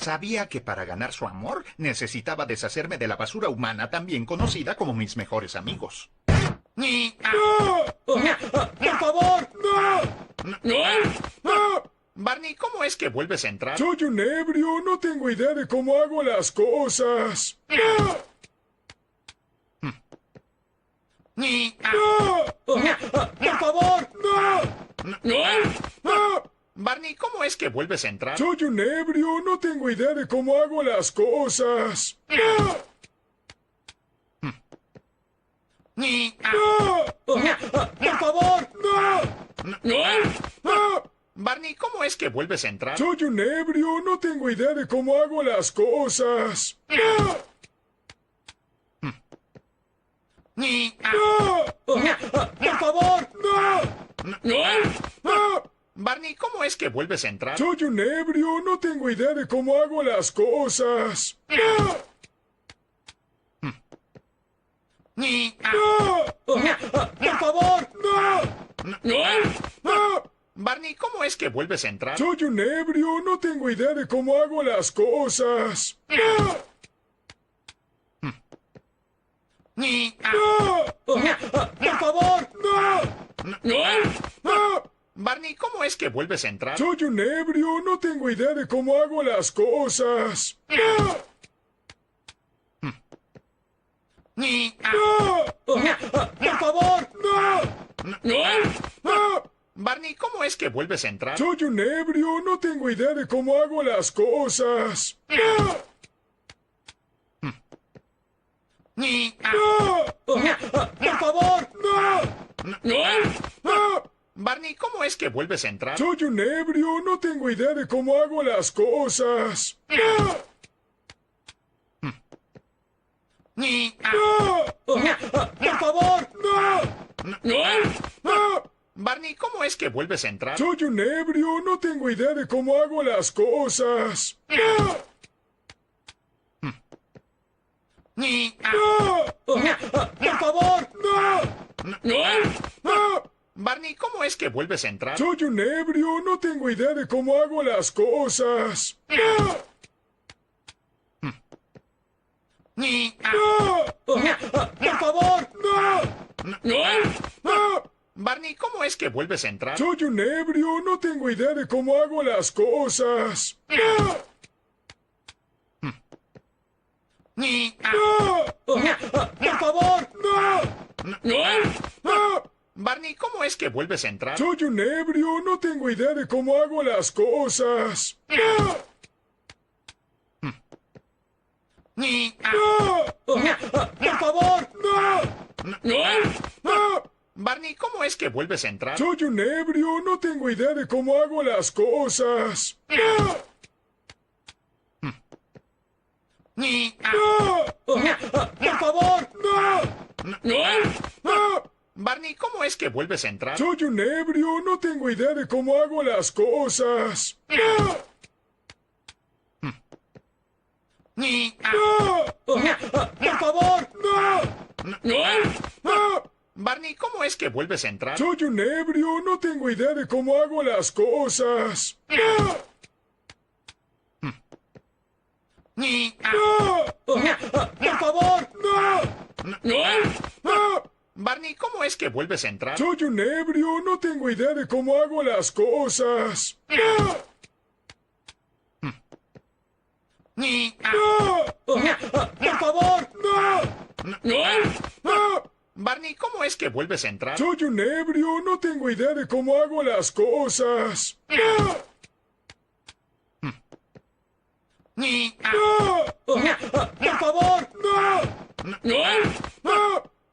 Sabía que para ganar su amor necesitaba deshacerme de la basura humana, también conocida como mis mejores amigos. ¡No! ¡Por favor! ¡No! Barney, ¿cómo es que vuelves a entrar? Soy un ebrio, no tengo idea de cómo hago las cosas. ¡No! ¡Por favor! ¡No! Barney, ¿cómo es que vuelves a entrar? Soy un ebrio, no tengo idea de cómo hago las cosas. ¡No! ¡Por favor! ¡No! Barney, ¿cómo es que vuelves a entrar? Soy un ebrio, no tengo idea de cómo hago las cosas. ¡No! ¡Por favor! ¡No! Barney, ¿cómo es que vuelves a entrar? Soy un ebrio, no tengo idea de cómo hago las cosas. ¡No! ¡Por favor! ¡No! Barney, ¿cómo es que vuelves a entrar? Soy un ebrio, no tengo idea de cómo hago las cosas. ¡No! ¡Por favor! ¡No! Barney, ¿cómo es que vuelves a entrar? Soy un ebrio, no tengo idea de cómo hago las cosas. ¡No! ¡Por favor! ¡No! Barney, ¿cómo es que vuelves a entrar? Soy un ebrio, no tengo idea de cómo hago las cosas. ¡No! ¡Por favor! ¡No! Barney, ¿cómo es que vuelves a entrar? Soy un ebrio, no tengo idea de cómo hago las cosas. ¡No! ¡Por favor! ¡No! Barney, ¿cómo es que vuelves a entrar? Soy un ebrio, no tengo idea de cómo hago las cosas. ¡No! ¡Por favor! ¡No! Barney, ¿cómo es que vuelves a entrar? Soy un ebrio, no tengo idea de cómo hago las cosas. ¡No! ¡Por favor! ¡No! Barney, ¿cómo es que vuelves a entrar? Soy un ebrio, no tengo idea de cómo hago las cosas. ¡No! ¡Por favor! Barney, ¿cómo es que vuelves a entrar? Soy un ebrio, no tengo idea de cómo hago las cosas. ¡No! ¡Por favor! Barney, ¿cómo es que vuelves a entrar? Soy un ebrio, no tengo idea de cómo hago las cosas. ¡No! ¡Por favor! Barney, ¿cómo es que vuelves a entrar? Soy un ebrio, no tengo idea de cómo hago las cosas. ¡No! ¡Por favor! Barney, ¿cómo es que vuelves a entrar? Soy un ebrio, no tengo idea de cómo hago las cosas. ¡No! ¡Por favor! Barney, ¿cómo es que vuelves a entrar? Soy un ebrio, no tengo idea de cómo hago las cosas. ¡No! ¡Por favor! Barney, ¿cómo es que vuelves a entrar? Soy un ebrio, no tengo idea de cómo hago las cosas. ¡No! ¡Por favor!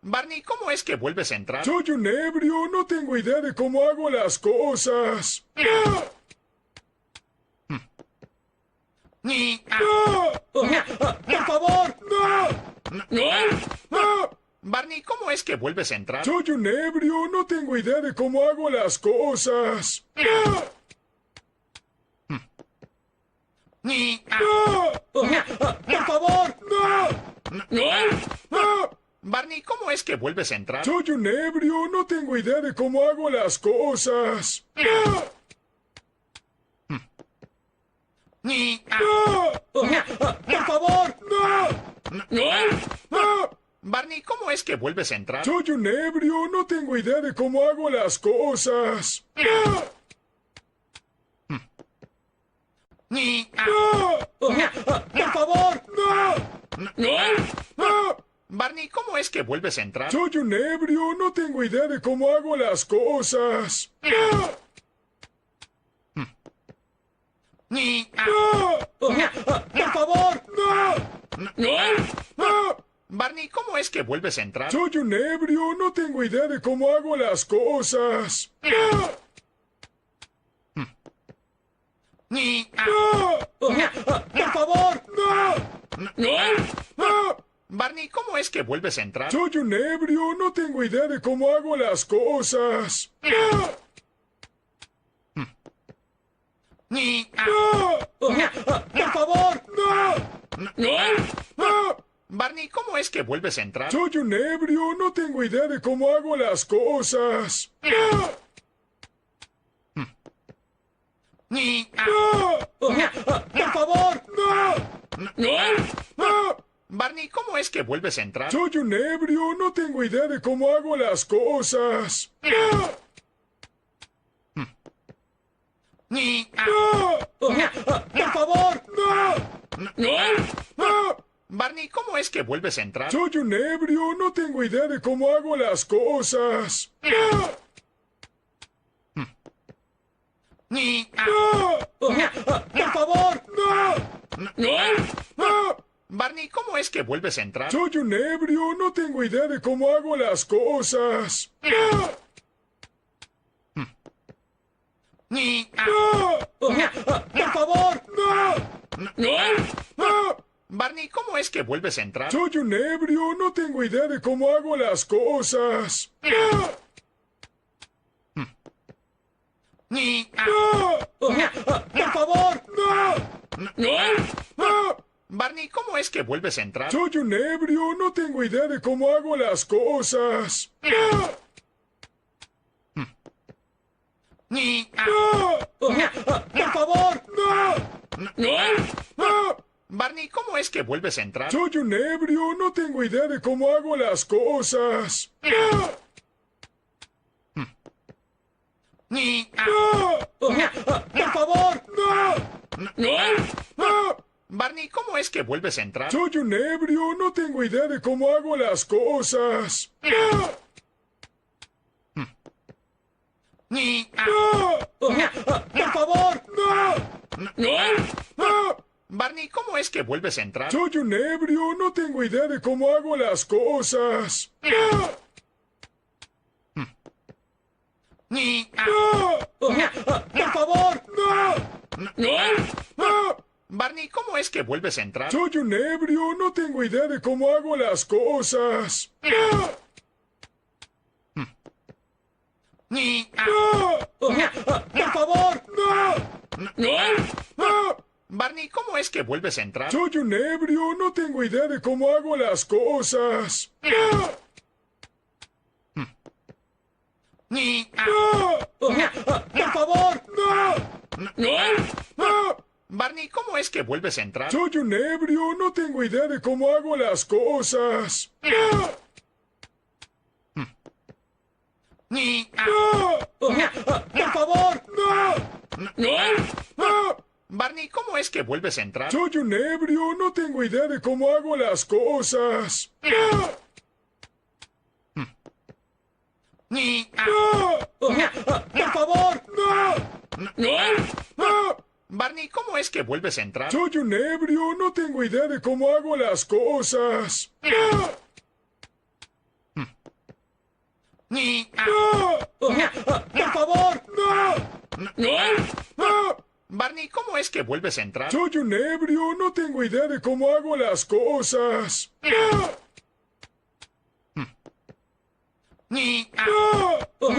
Barney, ¿cómo es que vuelves a entrar? Soy un ebrio, no tengo idea de cómo hago las cosas. ¡No! ¡Por favor! Barney, ¿cómo es que vuelves a entrar? Soy un ebrio, no tengo idea de cómo hago las cosas. ¡No! ¡Por favor! Barney, ¿cómo es que vuelves a entrar? Soy un ebrio, no tengo idea de cómo hago las cosas. ¡No! vuelves a entrar? Soy un ebrio, no tengo idea de cómo hago las cosas. ¡Ah! ¡Por favor! Barney, ¿cómo es que vuelves a entrar? Soy un ebrio, no tengo idea de cómo hago las cosas. ¡Ah! ¡Por favor! Barney, ¿cómo es que vuelves a entrar? Soy un ebrio, no tengo idea de cómo hago las cosas. ¡Ah! ¡Por favor! Barney, ¿cómo es que vuelves a entrar? Soy un ebrio, no tengo idea de cómo hago las cosas. ¡Ah! ¡Por favor! Barney, ¿cómo es que vuelves a entrar? Soy un ebrio, no tengo idea de cómo hago las cosas. ¡Ah! ¡Por favor! Barney, ¿cómo es que vuelves a entrar? Soy un ebrio, no tengo idea de cómo hago las cosas. ¡Ah! ¡Por favor! Barney, ¿cómo es que vuelves a entrar? Soy un ebrio, no tengo idea de cómo hago las cosas. ¡Ah! ¡Por favor! Barney, ¿cómo es que vuelves a entrar? Soy un ebrio, no tengo idea de cómo hago las cosas. ¡Ah! ¡Por favor! Barney, ¿cómo es que vuelves a entrar? Soy un ebrio, no tengo idea de cómo hago las cosas. ¡Ah! ¡Por favor! Barney, ¿cómo es que vuelves a entrar? Soy un ebrio, no tengo idea de cómo hago las cosas. ¡Ah! ¡Por favor! Barney, ¿cómo es que vuelves a entrar? Soy un ebrio, no tengo idea de cómo hago las cosas. ¡Ah! ¡Por favor! Barney, ¿cómo es que vuelves a entrar? Soy un ebrio, no tengo idea de cómo hago las cosas. ¡Ah! ¡Por favor! Barney, ¿cómo es que vuelves a entrar? Soy un ebrio, no tengo idea de cómo hago las cosas. ¡Ah! ¡Por favor! Barney, ¿cómo es que vuelves a entrar? Soy un ebrio, no tengo idea de cómo hago las cosas. ¡Ah! ¡Por favor! Barney, ¿cómo es que vuelves a entrar? Soy un ebrio, no tengo idea de cómo hago las cosas. ¡Ah! ¡Por favor! Barney, ¿cómo es que vuelves a entrar? Soy un ebrio, no tengo idea de cómo hago las cosas. ¡Ah! ¡Por favor! Barney, ¿cómo es que vuelves a entrar? Soy un ebrio, no tengo idea de cómo hago las cosas. ¡Ah! ¡Por favor! Barney, ¿cómo es que vuelves a entrar? Soy un ebrio, no tengo idea de cómo hago las cosas. ¡Ah! ¡Por favor! Barney, ¿cómo es que vuelves a entrar? Soy un ebrio, no tengo idea de cómo hago las cosas. ¡Ah! ¡Por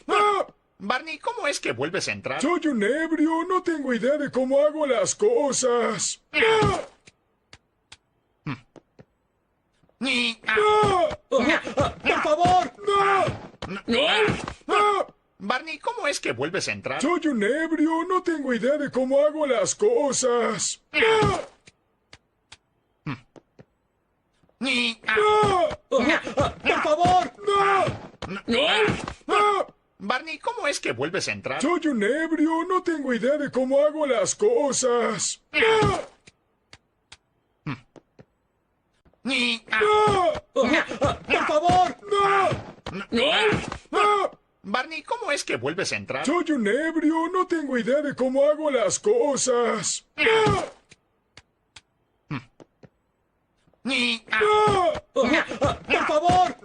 favor! Barney, ¿cómo es que vuelves a entrar? Soy un ebrio, no tengo idea de cómo hago las cosas. ¡Ah! ¡Por favor! Barney, ¿cómo es que vuelves a entrar? Soy un ebrio, no tengo idea de cómo hago las cosas. ¡Ah! Por favor. Barney, ¿cómo es que vuelves a entrar? Soy un ebrio, no tengo idea de cómo hago las cosas. Por favor. Barney, ¿cómo es que vuelves a entrar? Soy un ebrio, no tengo idea de cómo hago las cosas. Por favor.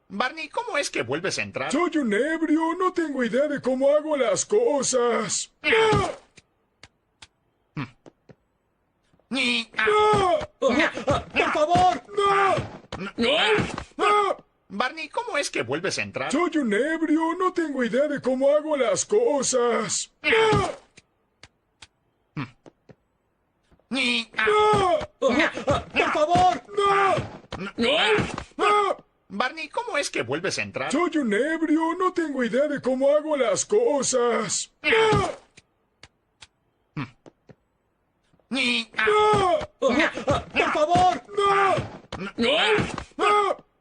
Barney, ¿cómo es que vuelves a entrar? Soy un ebrio, no tengo idea de cómo hago las cosas. Por favor. Barney, ¿cómo es que vuelves a entrar? Soy un ebrio, no tengo idea de cómo hago las cosas. Por favor. Barney, ¿cómo es que vuelves a entrar? Soy un ebrio, no tengo idea de cómo hago las cosas. Por favor.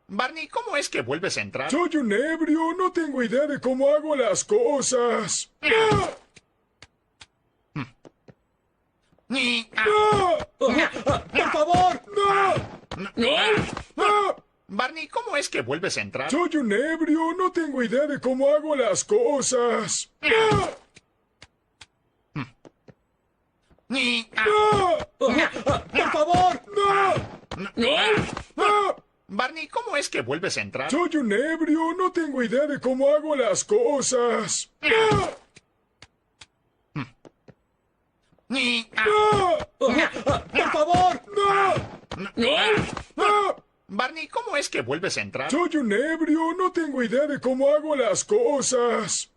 Barney, ¿cómo es que vuelves a entrar? Soy un ebrio, no tengo idea de cómo hago las cosas. Por favor. Barney, ¿cómo es que vuelves a entrar? Soy un ebrio, no tengo idea de cómo hago las cosas. Por favor. Barney, ¿cómo es que vuelves a entrar? Soy un ebrio, no tengo idea de cómo hago las cosas. Por favor. Barney, ¿cómo es que vuelves a entrar? Soy un ebrio, no tengo idea de cómo hago las cosas.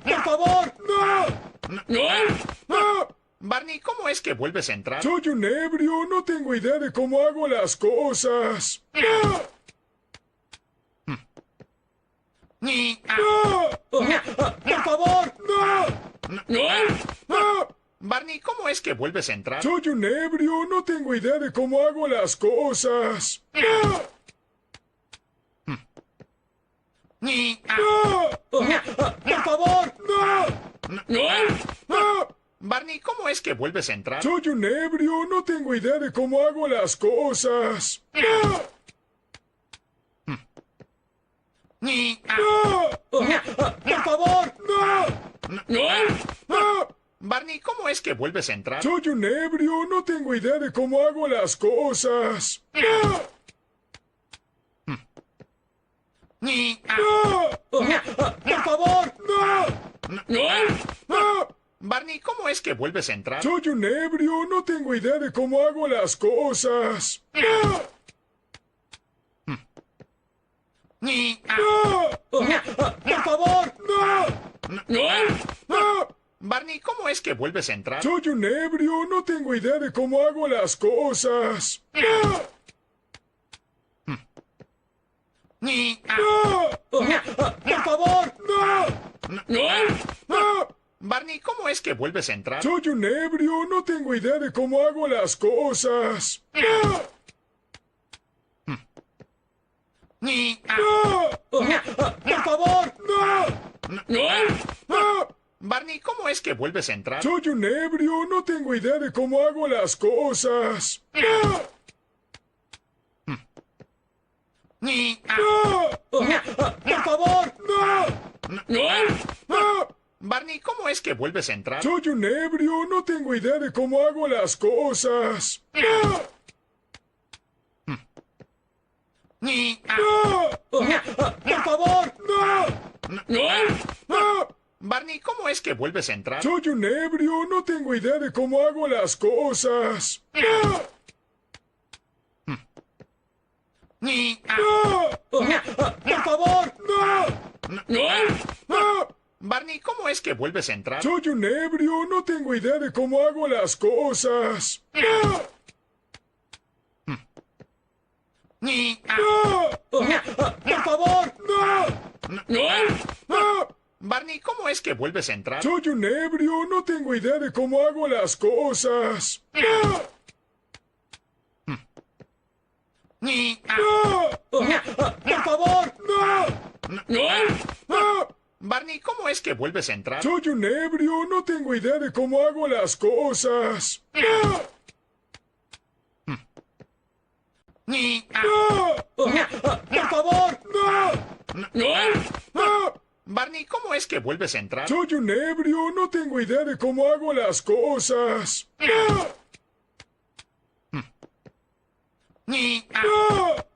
Por favor. Barney, ¿cómo es que vuelves a entrar? Soy un ebrio, no tengo idea de cómo hago las cosas. Por favor. Barney, ¿cómo es que vuelves a entrar? Soy un ebrio, no tengo idea de cómo hago las cosas. Por favor. Barney, ¿cómo es que vuelves a entrar? Soy un ebrio, no tengo idea de cómo hago las cosas. Por favor. Barney, ¿cómo es que vuelves a entrar? Soy un ebrio, no tengo idea de cómo hago las cosas. Por favor. Barney, ¿cómo es que vuelves a entrar? Soy un ebrio, no tengo idea de cómo hago las cosas. Por favor. Barney, ¿cómo es que vuelves a entrar? Soy un ebrio, no tengo idea de cómo hago las cosas. Por favor. Barney, ¿cómo es que vuelves a entrar? Soy un ebrio, no tengo idea de cómo hago las cosas. Por favor. Barney, ¿cómo es que vuelves a entrar? Soy un ebrio, no tengo idea de cómo hago las cosas. Por favor. Barney, ¿cómo es que vuelves a entrar? Soy un ebrio, no tengo idea de cómo hago las cosas. Por favor. Barney, ¿cómo es que vuelves a entrar? Soy un ebrio, no tengo idea de cómo hago las cosas. Por favor. Barney, ¿cómo es que vuelves a entrar? Soy un ebrio, no tengo idea de cómo hago las cosas. Por favor. Barney, ¿cómo es que que vuelves a entrar? Soy un ebrio, no tengo idea de cómo hago las cosas. ¡Ah! ¡Por favor! Barney, ¿cómo es que vuelves a entrar? Soy un ebrio, no tengo idea de cómo hago las cosas. ¡Ah! ¡Por favor! Barney, ¿cómo es que vuelves a entrar? Soy un ebrio, no tengo idea de cómo hago las cosas. ¡Ah!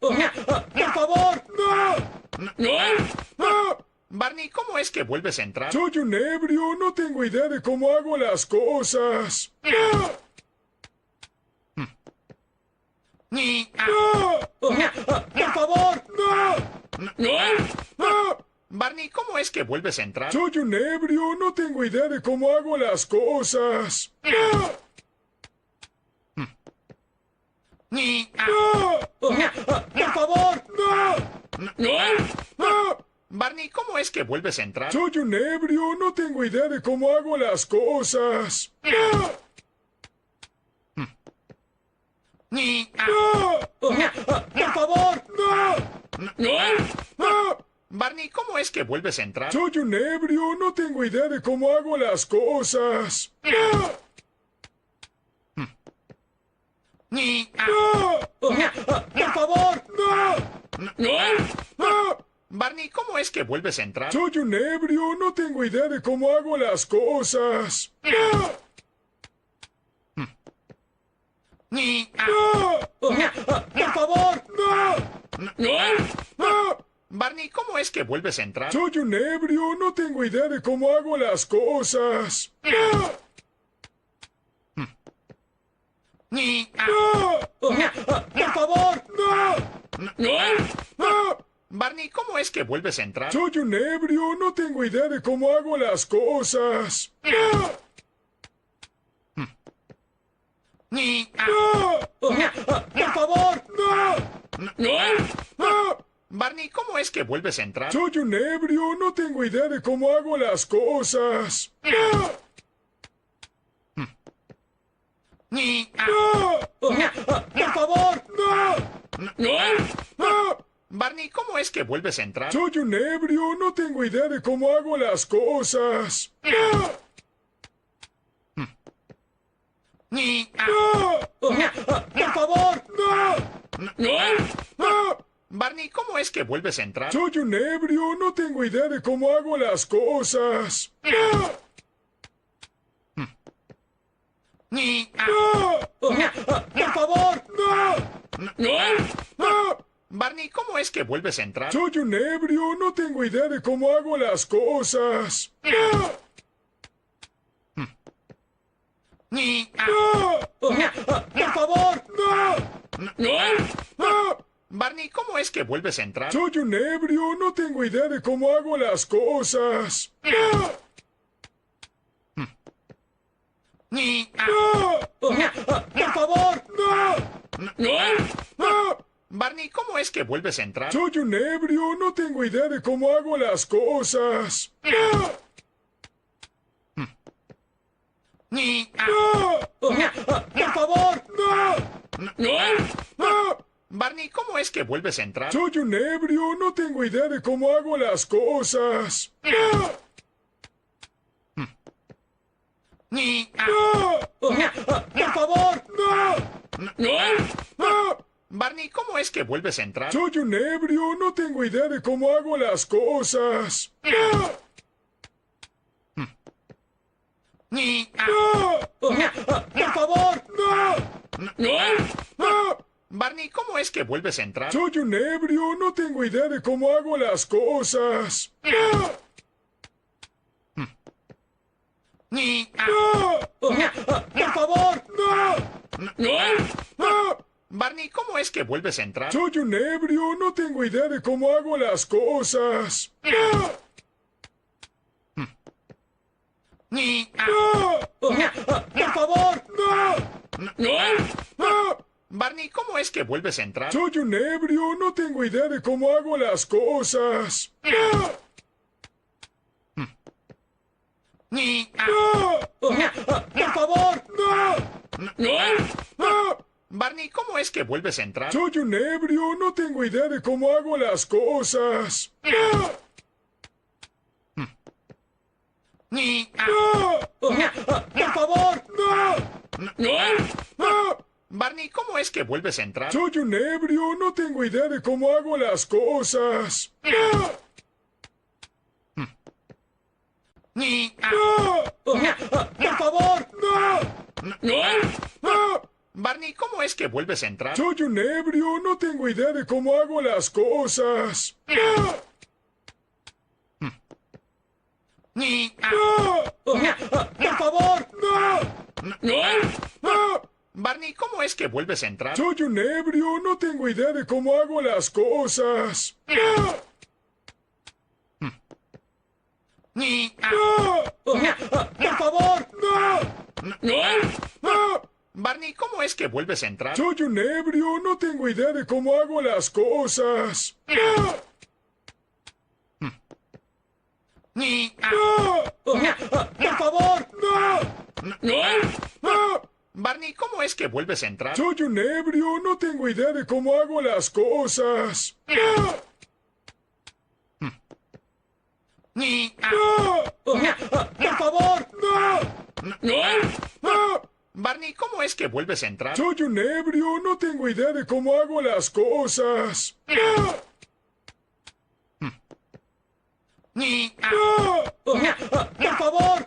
¡Por favor! Barney, ¿cómo es que vuelves a entrar? Soy un ebrio, no tengo idea de cómo hago las cosas. ¡Ah! ¡Por favor! Barney, ¿cómo es que vuelves a entrar? Soy un ebrio, no tengo idea de cómo hago las cosas. ¡Ah! ¡Por favor! Barney, ¿cómo es que vuelves a entrar? Soy un ebrio, no tengo idea de cómo hago las cosas. ¡Ah! ¡Por favor! Barney, ¿cómo es que vuelves a entrar? Soy un ebrio, no tengo idea de cómo hago las cosas. ¡Ah! ¡Por favor! Barney, ¿cómo es que vuelves a entrar? Soy un ebrio, no tengo idea de cómo hago las cosas. ¡Ah! ¡Por favor! Barney, ¿cómo es que vuelves a entrar? Soy un ebrio, no tengo idea de cómo hago las cosas. ¡Ah! ¡Por favor! Barney, ¿cómo es que vuelves a entrar? Soy un ebrio, no tengo idea de cómo hago las cosas. ¡Ah! ¡Por favor! Barney, ¿cómo es que vuelves a entrar? Soy un ebrio, no tengo idea de cómo hago las cosas. ¡Ah! ¡Por favor! Barney, ¿cómo es que vuelves a entrar? Soy un ebrio, no tengo idea de cómo hago las cosas. ¡Ah! ¡Por favor! Barney, ¿cómo es que vuelves a entrar? Soy un ebrio, no tengo idea de cómo hago las cosas. ¡Ah! ¡Por favor! Barney, ¿cómo es que vuelves a entrar? Soy un ebrio, no tengo idea de cómo hago las cosas. ¡Ah! ¡Por favor! Barney, ¿cómo es que vuelves a entrar? Soy un ebrio, no tengo idea de cómo hago las cosas. ¡Ah! ¡Por favor! Barney, ¿cómo es que vuelves a entrar? Soy un ebrio, no tengo idea de cómo hago las cosas. ¡Ah! ¡Por favor! Barney, ¿cómo es que vuelves a entrar? Soy un ebrio, no tengo idea de cómo hago las cosas. ¡Ah! ¡Por favor! Barney, ¿cómo es que vuelves a entrar? Soy un ebrio, no tengo idea de cómo hago las cosas. ¡Ah! ¡Por favor! Barney, ¿cómo es que vuelves a entrar? Soy un ebrio, no tengo idea de cómo hago las cosas. ¡Ah! ¡Por favor! Barney, ¿cómo es que vuelves a entrar? Soy un ebrio, no tengo idea de cómo hago las cosas. ¡Ah! ¡Por favor! Barney, ¿cómo es que vuelves a entrar? Soy un ebrio, no tengo idea de cómo hago las cosas. ¡Ah! Por favor. Barney, ¿cómo es que vuelves a entrar? Soy un ebrio, no tengo idea de cómo hago las cosas. Por favor. Barney, ¿cómo es que vuelves a entrar? Soy un ebrio, no tengo idea de cómo hago las cosas. Por favor. Barney, ¿cómo es que vuelves a entrar? Soy un ebrio, no tengo idea de cómo hago las cosas. Por favor. Barney, ¿cómo es que vuelves a entrar? Soy un ebrio, no tengo idea de cómo hago las cosas. Por favor. Barney, ¿cómo es que vuelves a entrar? Soy un ebrio, no tengo idea de cómo hago las cosas. Por favor. Barney, ¿cómo es que vuelves a entrar? Soy un ebrio, no tengo idea de cómo hago las cosas. Por favor. Barney, ¿cómo es que vuelves a entrar? Soy un ebrio, no tengo idea de cómo hago las cosas. Por favor.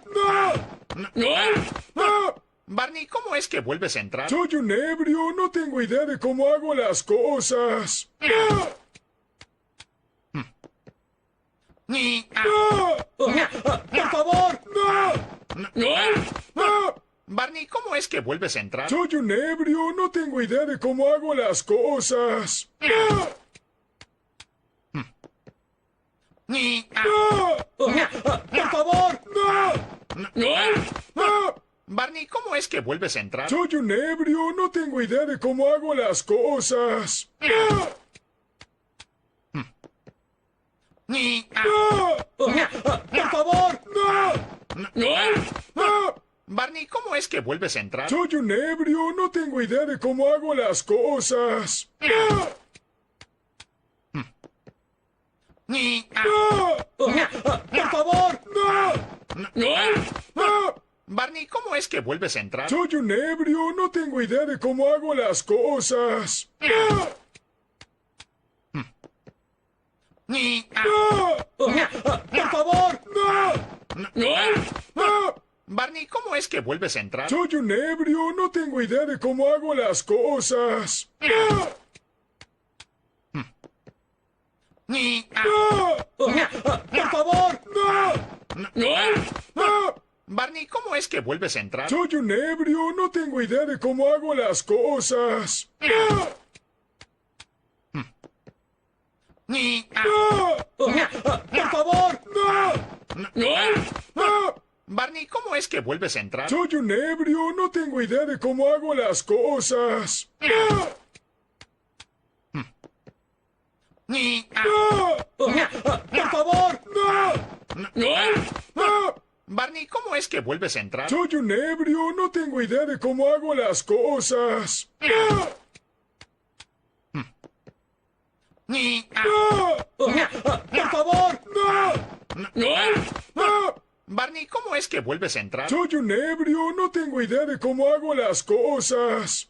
Barney, ¿cómo es que vuelves a entrar? Soy un ebrio, no tengo idea de cómo hago las cosas. Por favor. Barney, ¿cómo es que vuelves a entrar? Soy un ebrio, no tengo idea de cómo hago las cosas. Por favor. Barney, ¿cómo es que vuelves a entrar? Soy un ebrio, no tengo idea de cómo hago las cosas. Por favor. Barney, ¿cómo es que vuelves a entrar? Soy un ebrio, no tengo idea de cómo hago las cosas. Por favor. Barney, ¿cómo es que vuelves a entrar? Soy un ebrio, no tengo idea de cómo hago las cosas. Por favor. Barney, ¿cómo es que vuelves a entrar? Soy un ebrio, no tengo idea de cómo hago las cosas. Por favor. Barney, ¿cómo es que vuelves a entrar? Soy un ebrio, no tengo idea de cómo hago las cosas. Por favor. Barney, ¿cómo es que vuelves a entrar? Soy un ebrio, no tengo idea de cómo hago las cosas. Por favor. Barney, ¿cómo es que vuelves a entrar? Soy un ebrio, no tengo idea de cómo hago las cosas. Por favor. Barney, ¿cómo es que vuelves a entrar? Soy un ebrio, no tengo idea de cómo hago las cosas.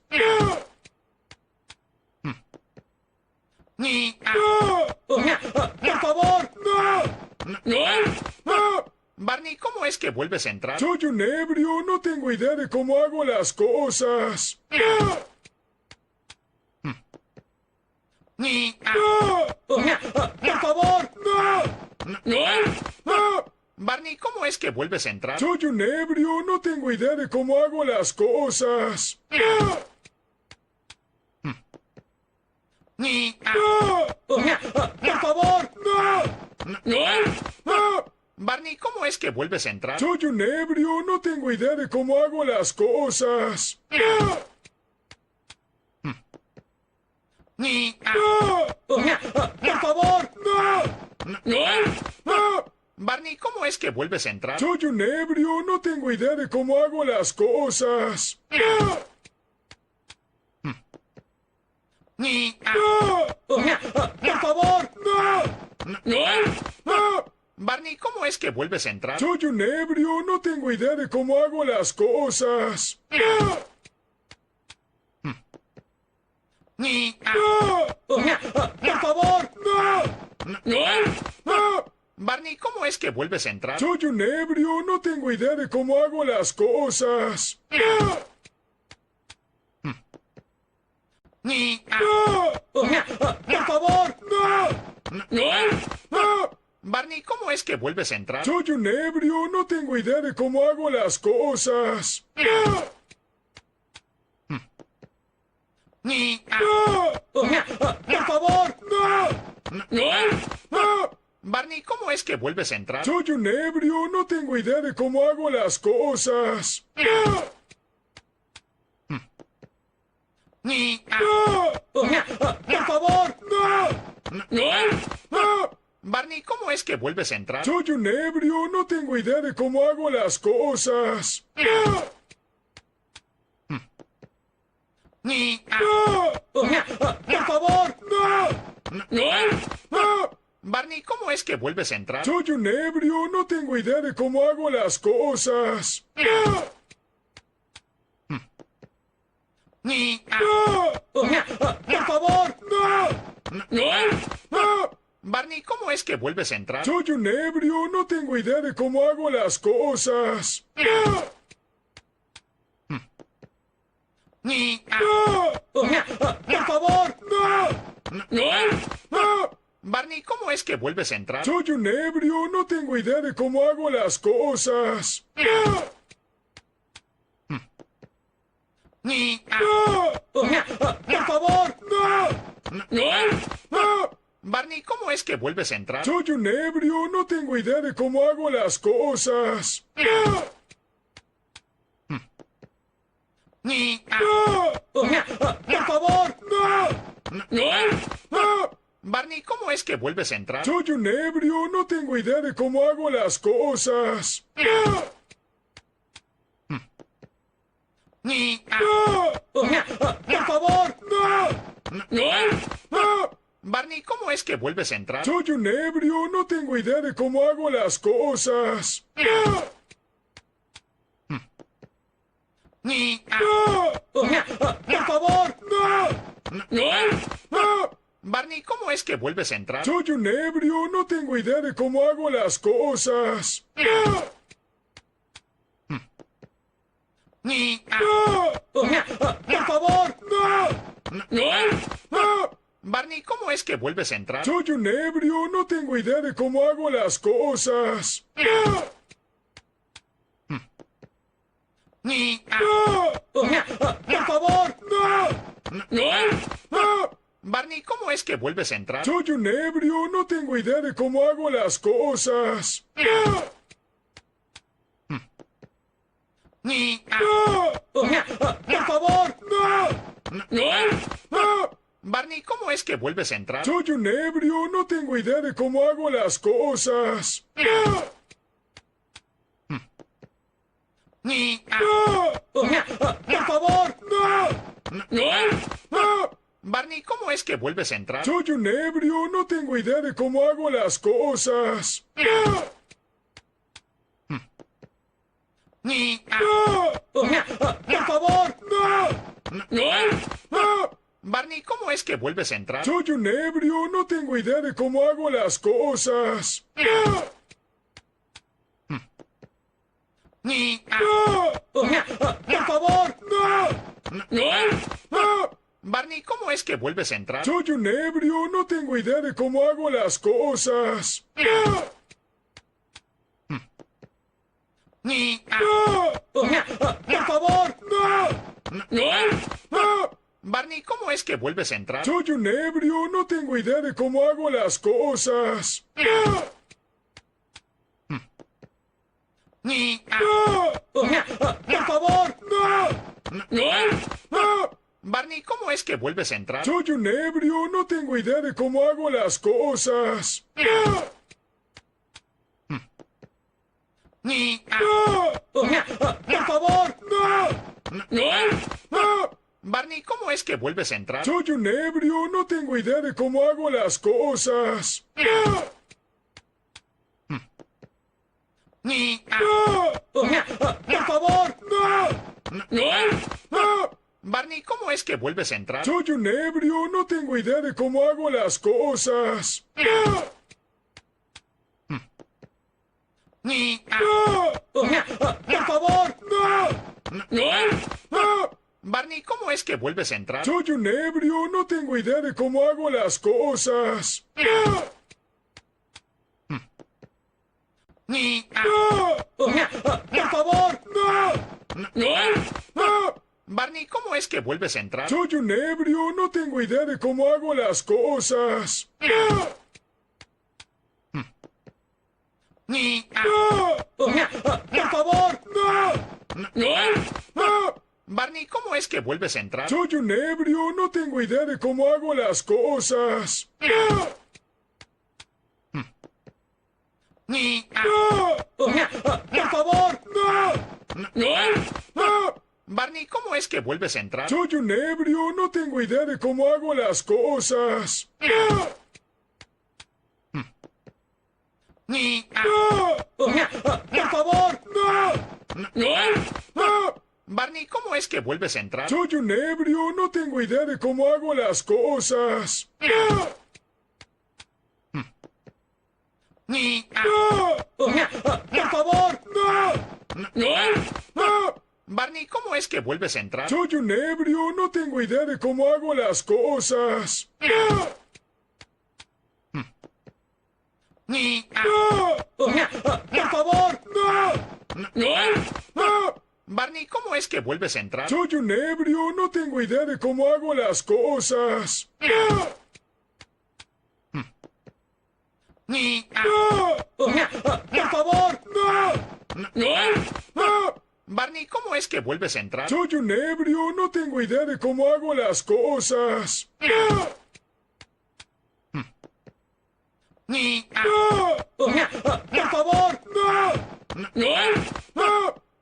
Por favor. Barney, ¿cómo es que vuelves a entrar? Soy un ebrio, no tengo idea de cómo hago las cosas. Por favor. Barney, ¿cómo es que vuelves a entrar? Soy un ebrio, no tengo idea de cómo hago las cosas. Por favor. Barney, ¿cómo es que vuelves a entrar? Soy un ebrio, no tengo idea de cómo hago las cosas. Por favor. Barney, ¿cómo ¿cómo es que vuelves a entrar? Soy un ebrio, no tengo idea de cómo hago las cosas. ¡Ah! ¡Por favor! Barney, ¿cómo es que vuelves a entrar? Soy un ebrio, no tengo idea de cómo hago las cosas. ¡Ah! ¡Por favor! Barney, ¿cómo es que vuelves a entrar? Soy un ebrio, no tengo idea de cómo hago las cosas. ¡Ah! ¡Por favor! Barney, ¿cómo es que vuelves a entrar? Soy un ebrio, no tengo idea de cómo hago las cosas. ¡Ah! ¡Por favor! Barney, ¿cómo es que vuelves a entrar? Soy un ebrio, no tengo idea de cómo hago las cosas. ¡Ah! ¡Por favor! Barney, ¿cómo es que vuelves a entrar? Soy un ebrio, no tengo idea de cómo hago las cosas. ¡Ah! ¡Por favor! Barney, ¿cómo es que vuelves a entrar? Soy un ebrio, no tengo idea de cómo hago las cosas. ¡Ah! ¡Por favor! Barney, ¿cómo es que vuelves a entrar? Soy un ebrio, no tengo idea de cómo hago las cosas. ¡Ah! ¡Por favor! Barney, ¿cómo es que vuelves a entrar? Soy un ebrio, no tengo idea de cómo hago las cosas. ¡Ah! ¡Por favor! Barney, ¿cómo es que vuelves a entrar? Soy un ebrio, no tengo idea de cómo hago las cosas. ¡Ah! ¡Por favor! Barney, ¿cómo es que vuelves a entrar? Soy un ebrio, no tengo idea de cómo hago las cosas. ¡Ah! ¡Por favor! Barney, ¿cómo es que vuelves a entrar? Soy un ebrio, no tengo idea de cómo hago las cosas. ¡Ah! ¡Por favor! Barney, ¿cómo es que vuelves a entrar? Soy un ebrio, no tengo idea de cómo hago las cosas. ¡Ah! ¡Por favor! Barney, ¿cómo es que vuelves a entrar? Soy un ebrio, no tengo idea de cómo hago las cosas. ¡Ah! ¡Por favor! Barney, ¿cómo es que vuelves a entrar? Soy un ebrio, no tengo idea de cómo hago las cosas. ¡Ah! ¡Por favor! Barney, ¿cómo es que vuelves a entrar? Soy un ebrio, no tengo idea de cómo hago las cosas. ¡Ah! ¡Por favor! Barney, ¿cómo es que vuelves a entrar? Soy un ebrio, no tengo idea de cómo hago las cosas. ¡Ah! ¡Por favor! Barney, ¿cómo es que vuelves a entrar? Soy un ebrio, no tengo idea de cómo hago las cosas. ¡Ah! ¡Por favor! Barney, ¿cómo es que vuelves a entrar? Soy un ebrio, no tengo idea de cómo hago las cosas. ¡Ah! ¡Por favor! Barney, ¿cómo es que vuelves a entrar? Soy un ebrio, no tengo idea de cómo hago las cosas. ¡Ah! ¡Por favor! Barney, ¿cómo es que vuelves a entrar? Soy un ebrio, no tengo idea de cómo hago las cosas. ¡Ah! Por favor. Barney, ¿cómo es que vuelves a entrar? Soy un ebrio, no tengo idea de cómo hago las cosas. Por favor. Barney, ¿cómo es que vuelves a entrar? Soy un ebrio, no tengo idea de cómo hago las cosas. Por favor. Barney, ¿cómo es que vuelves a entrar? Soy un ebrio, no tengo idea de cómo hago las cosas. Por favor. Barney, ¿cómo es que vuelves a entrar? Soy un ebrio, no tengo idea de cómo hago las cosas. Por favor. Barney, ¿cómo es que vuelves a entrar? Soy un ebrio, no tengo idea de cómo hago las cosas. Por favor. Barney, ¿cómo es que vuelves a entrar? Soy un ebrio, no tengo idea de cómo hago las cosas. Por favor. Barney, ¿cómo es que vuelves a entrar? Soy un ebrio, no tengo idea de cómo hago las cosas. Por favor. Barney, ¿cómo es que vuelves a entrar? Soy un ebrio, no tengo idea de cómo hago las cosas. Por favor. Barney, ¿cómo es que vuelves a entrar? Soy un ebrio, no tengo idea de cómo hago las cosas. Por favor. Barney, ¿cómo es que vuelves a entrar? Soy un ebrio, no tengo idea de cómo hago las cosas. Por favor.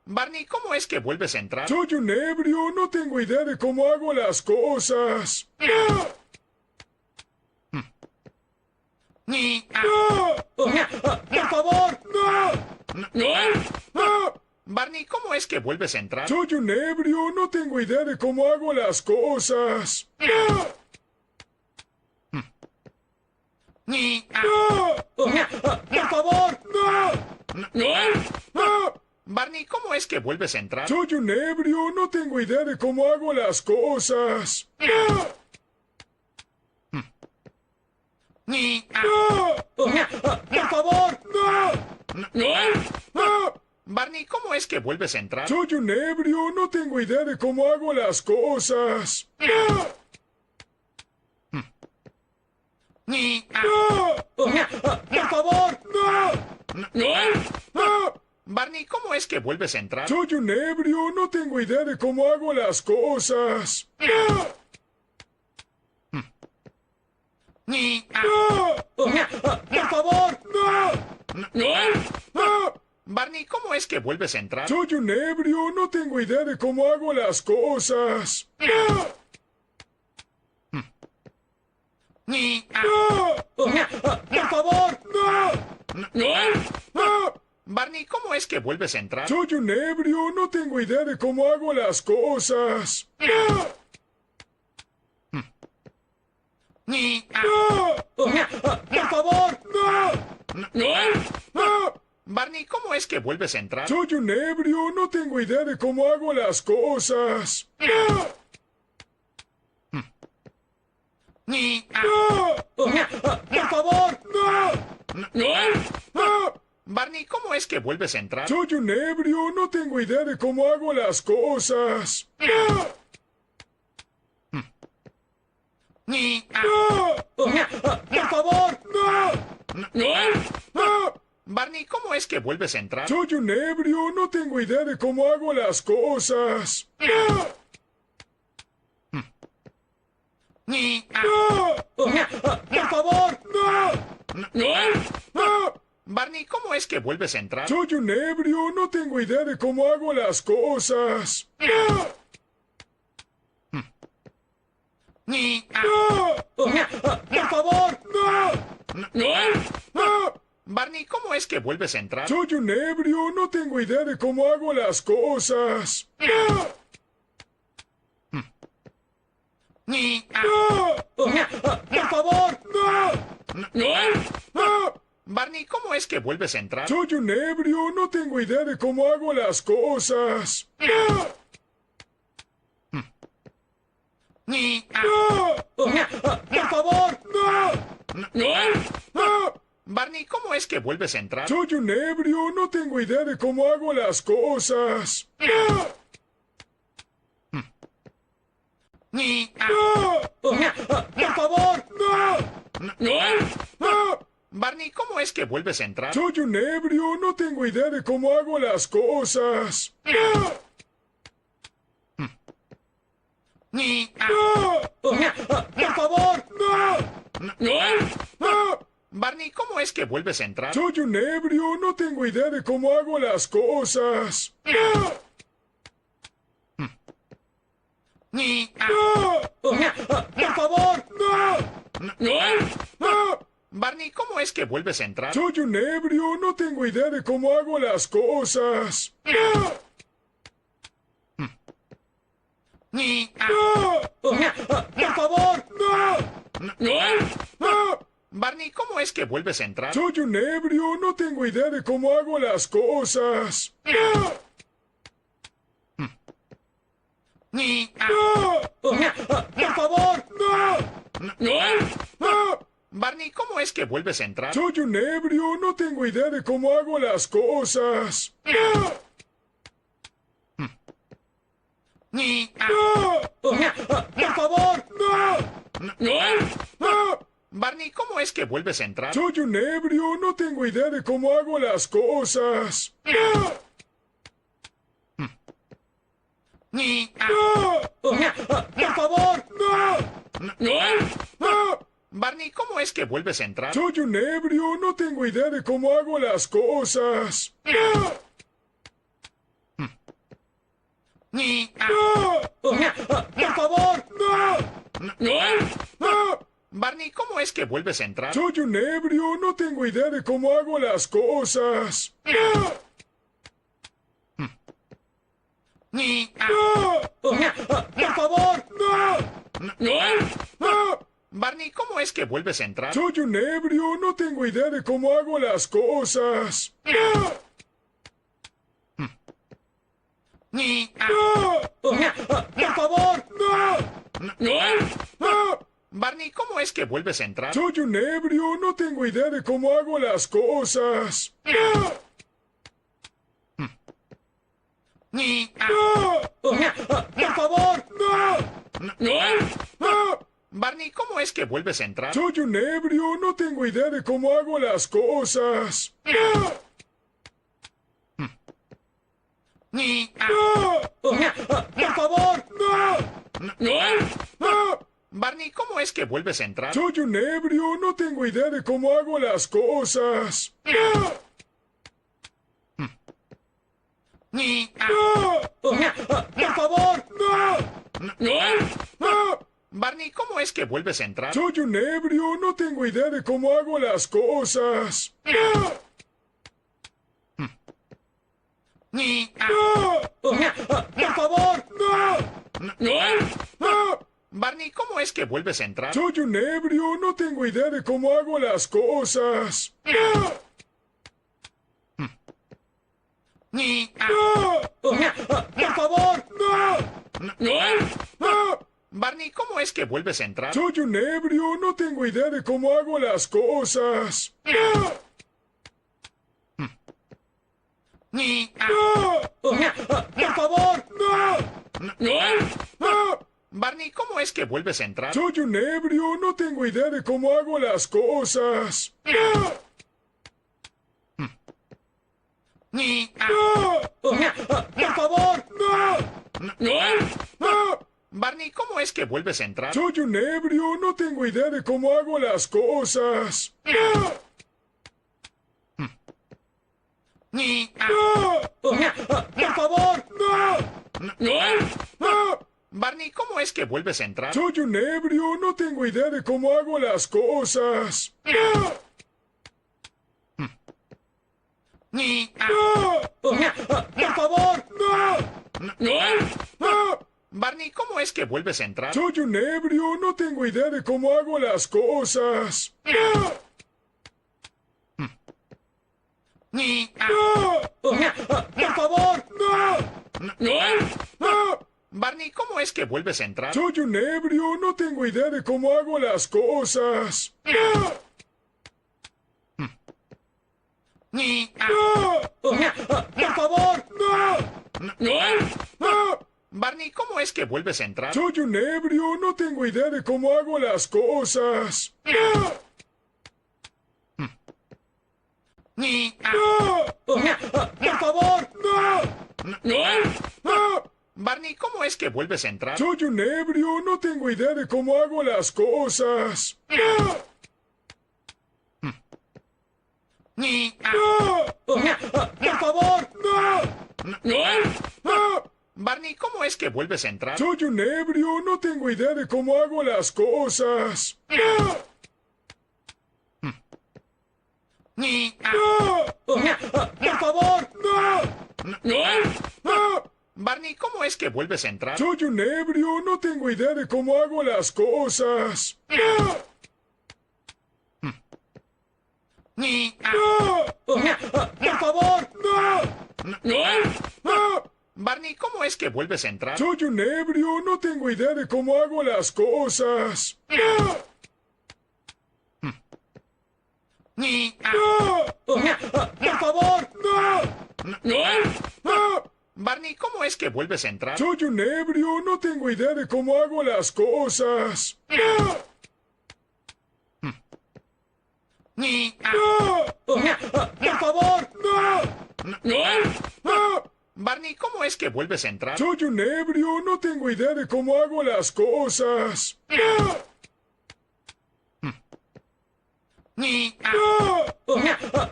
Barney, ¿cómo es que vuelves a entrar? Soy un ebrio, no tengo idea de cómo hago las cosas. Por favor. Barney, ¿cómo es que vuelves a entrar? Soy un ebrio, no tengo idea de cómo hago las cosas. Por favor. Barney, ¿cómo es que vuelves a entrar? Soy un ebrio, no tengo idea de cómo hago las cosas. Por favor. Barney, ¿cómo es que vuelves a entrar? Soy un ebrio, no tengo idea de cómo hago las cosas. Por favor. Barney, ¿cómo es que vuelves a entrar? Soy un ebrio, no tengo idea de cómo hago las cosas. Por favor. Barney, ¿cómo es que vuelves a entrar? Soy un ebrio, no tengo idea de cómo hago las cosas. Por favor. Barney, ¿cómo es que vuelves a entrar? Soy un ebrio, no tengo idea de cómo hago las cosas. Por favor. Barney, ¿cómo es que vuelves a entrar? Soy un ebrio, no tengo idea de cómo hago las cosas. Por favor. Barney, ¿cómo es que vuelves a entrar? Soy un ebrio, no tengo idea de cómo hago las cosas. Por favor. Barney, ¿cómo es que vuelves a entrar? Soy un ebrio, no tengo idea de cómo hago las cosas. Por favor. Barney, ¿cómo es es que vuelves a entrar? Soy un ebrio, no tengo idea de cómo hago las cosas. ¡Ah! ¡Por favor! Barney, ¿cómo es que vuelves a entrar? Soy un ebrio, no tengo idea de cómo hago las cosas. ¡Ah! ¡Por favor! Barney, ¿cómo es que vuelves a entrar? Soy un ebrio, no tengo idea de cómo hago las cosas. ¡Ah! ¡Por favor! Barney, ¿cómo es que vuelves a entrar? Soy un ebrio, no tengo idea de cómo hago las cosas. ¡Ah! ¡Por favor! Barney, ¿cómo es que vuelves a entrar? Soy un ebrio, no tengo idea de cómo hago las cosas. ¡Ah! ¡Por favor! Barney, ¿cómo es que vuelves a entrar? Soy un ebrio, no tengo idea de cómo hago las cosas. ¡Ah! ¡Por favor! Barney, ¿cómo es que vuelves a entrar? Soy un ebrio, no tengo idea de cómo hago las cosas. ¡Ah! ¡Por favor! Barney, ¿cómo es que vuelves a entrar? Soy un ebrio, no tengo idea de cómo hago las cosas. ¡Ah! ¡Por favor! Barney, ¿cómo es que vuelves a entrar? Soy un ebrio, no tengo idea de cómo hago las cosas. ¡Ah! ¡Por favor! Barney, ¿cómo es que vuelves a entrar? Soy un ebrio, no tengo idea de cómo hago las cosas. ¡Ah! ¡Por favor! Barney, ¿cómo es que vuelves a entrar? Soy un ebrio, no tengo idea de cómo hago las cosas. ¡Ah! ¡Por favor! Barney, ¿cómo es que vuelves a entrar? Soy un ebrio, no tengo idea de cómo hago las cosas. ¡Ah! ¡Por favor! Barney, ¿cómo es que vuelves a entrar? Soy un ebrio, no tengo idea de cómo hago las cosas. ¡Ah! ¡Por favor! Barney, ¿cómo es que vuelves a entrar? Soy un ebrio, no tengo idea de cómo hago las cosas. ¡Ah! ¡Por favor! Barney, ¿cómo es que vuelves a entrar? Soy un ebrio, no tengo idea de cómo hago las cosas. ¡Ah! ¡Por favor! Barney, ¿cómo es que vuelves a entrar? Soy un ebrio, no tengo idea de cómo hago las cosas. ¡Ah! ¡Por favor! Barney, ¿cómo es que vuelves a entrar? Soy un ebrio, no tengo idea de cómo hago las cosas. ¡Ah! ¡Por favor! Barney, ¿cómo es que vuelves a entrar? Soy un ebrio, no tengo idea de cómo hago las cosas. ¡Ah! ¡Por favor! Barney, ¿cómo es que vuelves a entrar? Soy un ebrio, no tengo idea de cómo hago las cosas. ¡Ah! ¡Por favor! Barney, ¿cómo es que vuelves a entrar? Soy un ebrio, no tengo idea de cómo hago las cosas. ¡Ah! ¡Por favor! Barney, ¿cómo es que vuelves a entrar? Soy un ebrio, no tengo idea de cómo hago las cosas. ¡Ah! Por favor. Barney, ¿cómo es que vuelves a entrar? Soy un ebrio, no tengo idea de cómo hago las cosas. Por favor. Barney, ¿cómo es que vuelves a entrar? Soy un ebrio, no tengo idea de cómo hago las cosas. Por favor. Barney, ¿cómo es que vuelves a entrar? Soy un ebrio, no tengo idea de cómo hago las cosas. Por favor. Barney, ¿cómo es que vuelves a entrar? Soy un ebrio, no tengo idea de cómo hago las cosas. Por favor. Barney, ¿cómo es que vuelves a entrar? Soy un ebrio, no tengo idea de cómo hago las cosas. Por favor. Barney, ¿cómo es que vuelves a entrar? Soy un ebrio, no tengo idea de cómo hago las cosas. Por favor. Barney, ¿cómo es que vuelves a entrar? Soy un ebrio, no tengo idea de cómo hago las cosas. Por favor. Barney, ¿cómo es que vuelves a entrar? Soy un ebrio, no tengo idea de cómo hago las cosas. Por favor. Barney, ¿cómo es que vuelves a entrar? Soy un ebrio, no tengo idea de cómo hago las cosas. Por favor. Barney, ¿cómo es que vuelves a entrar? Soy un ebrio, no tengo idea de cómo hago las cosas.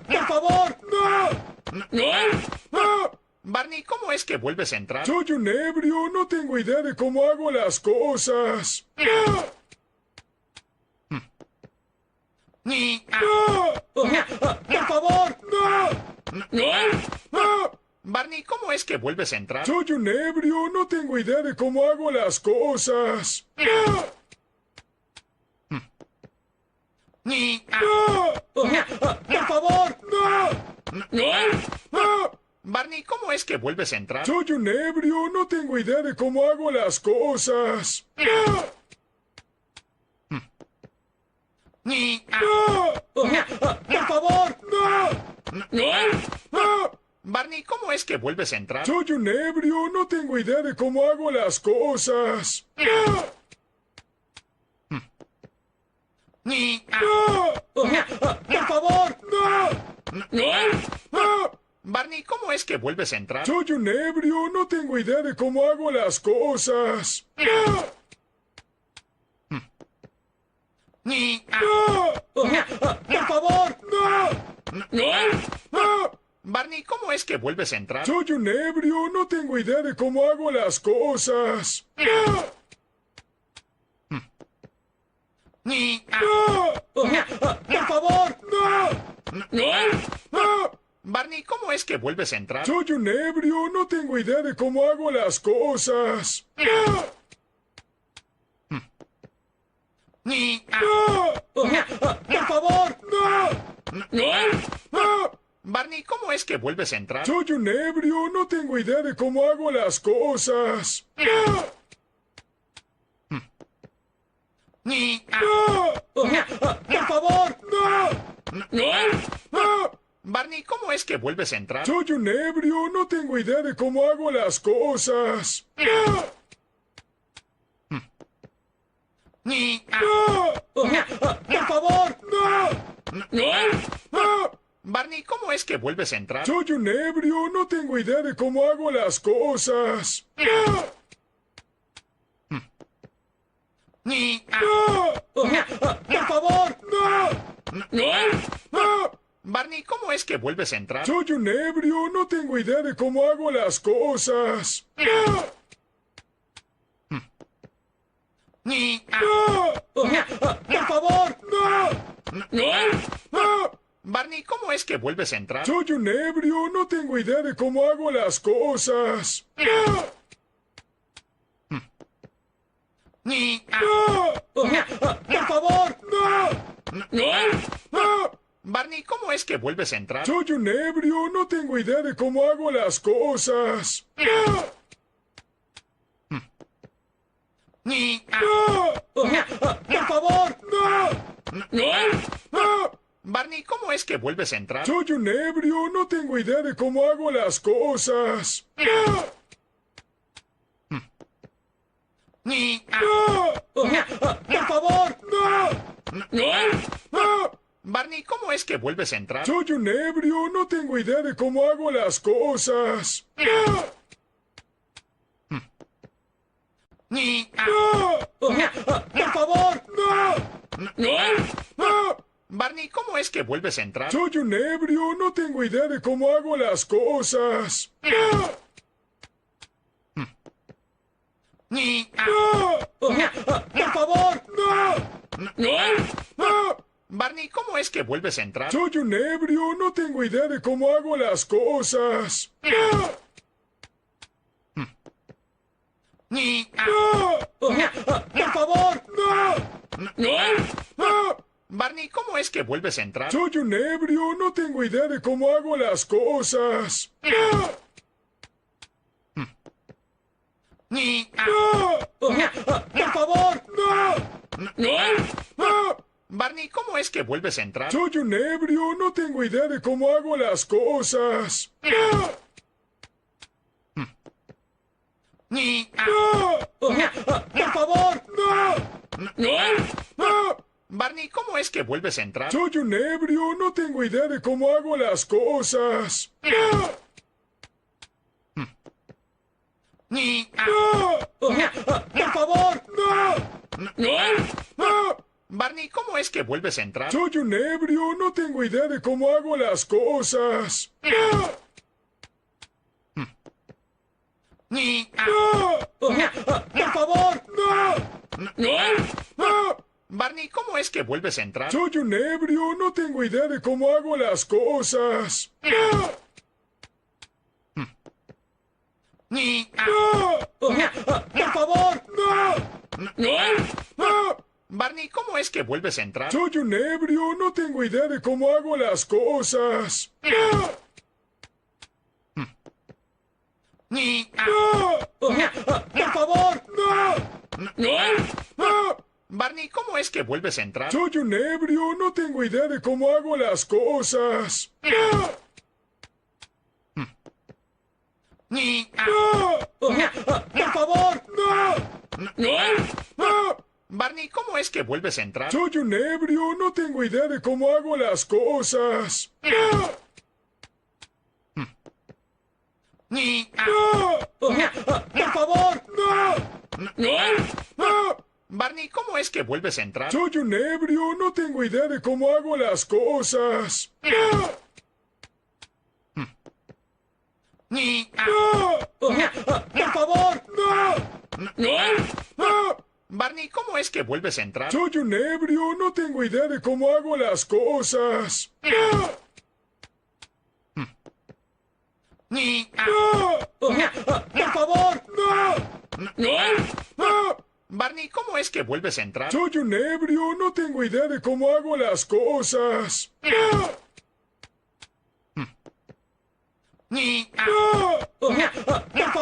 Por favor. Barney, ¿cómo es que vuelves a entrar? Soy un ebrio, no tengo idea de cómo hago las cosas. Por favor. Barney, ¿cómo es que vuelves a entrar? Soy un ebrio, no tengo idea de cómo hago las cosas. Por favor. Barney, ¿cómo es que vuelves a entrar? Soy un ebrio, no tengo idea de cómo hago las cosas. Por favor. Barney, ¿cómo es que vuelves a entrar? Soy un ebrio, no tengo idea de cómo hago las cosas. Por favor. Barney, ¿cómo es que vuelves a entrar? Soy un ebrio, no tengo idea de cómo hago las cosas. Por favor. Barney, ¿cómo es que vuelves a entrar? Soy un ebrio, no tengo idea de cómo hago las cosas. Por favor. Barney, ¿cómo es que vuelves a entrar? Soy un ebrio, no tengo idea de cómo hago las cosas. Por favor. Barney, ¿cómo es que vuelves a entrar? Soy un ebrio, no tengo idea de cómo hago las cosas. Por favor. Barney, ¿cómo es que vuelves a entrar? Soy un ebrio, no tengo idea de cómo hago las cosas. Por favor. Barney, ¿cómo es que vuelves a entrar? Soy un ebrio, no tengo idea de cómo hago las cosas. Por favor. Barney, Barney, ¿cómo es que vuelves a entrar? Soy un ebrio, no tengo idea de cómo hago las cosas. ¡Ah! ¡Por favor! Barney, ¿cómo es que vuelves a entrar? Soy un ebrio, no tengo idea de cómo hago las cosas. ¡Ah! ¡Por favor! Barney, ¿cómo es que vuelves a entrar? Soy un ebrio, no tengo idea de cómo hago las cosas. ¡Ah! ¡Por favor! Barney, ¿cómo es que vuelves a entrar? Soy un ebrio, no tengo idea de cómo hago las cosas. ¡Ah! ¡Por favor! Barney, ¿cómo es que vuelves a entrar? Soy un ebrio, no tengo idea de cómo hago las cosas. ¡Ah! ¡Por favor! Barney, ¿cómo es que vuelves a entrar? Soy un ebrio, no tengo idea de cómo hago las cosas. ¡Ah! ¡Por favor! Barney, ¿cómo es que vuelves a entrar? Soy un ebrio, no tengo idea de cómo hago las cosas. ¡Ah! ¡Por favor! Barney, ¿cómo es que vuelves a entrar? Soy un ebrio, no tengo idea de cómo hago las cosas. ¡Ah! ¡Por favor! Barney, ¿cómo es que vuelves a entrar? Soy un ebrio, no tengo idea de cómo hago las cosas. ¡Ah! ¡Por favor! Barney, ¿cómo es que vuelves a entrar? Soy un ebrio, no tengo idea de cómo hago las cosas. ¡Ah! ¡Por favor! Barney, ¿cómo es que vuelves a entrar? Soy un ebrio, no tengo idea de cómo hago las cosas. ¡Ah! ¡Por favor! Barney, ¿cómo es que vuelves a entrar? Soy un ebrio, no tengo idea de cómo hago las cosas. ¡Ah! ¡Por favor! Barney, ¿cómo es que vuelves a entrar? Soy un ebrio, no tengo idea de cómo hago las cosas. ¡Ah! ¡Por favor! Barney, ¿cómo es que vuelves a entrar? Soy un ebrio, no tengo idea de cómo hago las cosas. ¡Ah! ¡Por favor! Barney, ¿cómo es que vuelves a entrar? Soy un ebrio, no tengo idea de cómo hago las cosas. ¡Ah! ¡Por favor! Barney, ¿cómo es que vuelves a entrar? Soy un ebrio, no tengo idea de cómo hago las cosas. ¡Ah! ¡Por favor! Barney, ¿cómo es que vuelves a entrar? Soy un ebrio, no tengo idea de cómo hago las cosas. ¡Ah! ¡Por favor! Barney, ¿cómo es que vuelves a entrar? Soy un ebrio, no tengo idea de cómo hago las cosas. ¡Ah! ¡Por